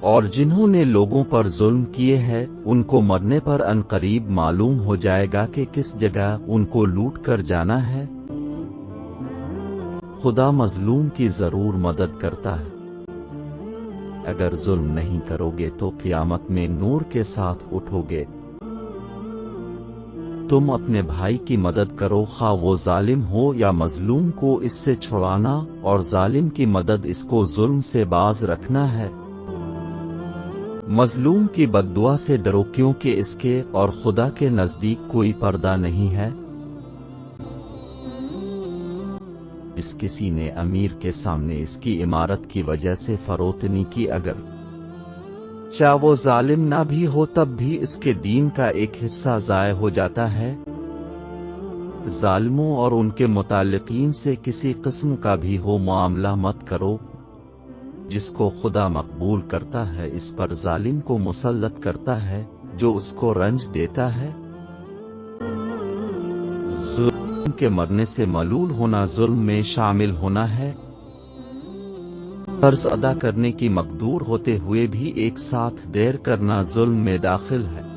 اور جنہوں نے لوگوں پر ظلم کیے ہیں ان کو مرنے پر عنقریب معلوم ہو جائے گا کہ کس جگہ ان کو لوٹ کر جانا ہے۔ خدا مظلوم کی ضرور مدد کرتا ہے۔ اگر ظلم نہیں کرو گے تو قیامت میں نور کے ساتھ اٹھو گے۔ تم اپنے بھائی کی مدد کرو خواہ وہ ظالم ہو یا مظلوم کو اس سے چھڑانا، اور ظالم کی مدد اس کو ظلم سے باز رکھنا ہے۔ مظلوم کی بد دعا سے ڈرو کیونکہ اس کے اور خدا کے نزدیک کوئی پردہ نہیں ہے۔ جس کسی نے امیر کے سامنے اس کی عمارت کی وجہ سے فروتنی کی، اگر چاہے وہ ظالم نہ بھی ہو تب بھی اس کے دین کا ایک حصہ ضائع ہو جاتا ہے۔ ظالموں اور ان کے متعلقین سے کسی قسم کا بھی ہو معاملہ مت کرو۔ جس کو خدا مقبول کرتا ہے اس پر ظالم کو مسلط کرتا ہے جو اس کو رنج دیتا ہے۔ ظلم کے مرنے سے ملول ہونا ظلم میں شامل ہونا ہے۔ قرض ادا کرنے کی مقدور ہوتے ہوئے بھی ایک ساتھ دیر کرنا ظلم میں داخل ہے۔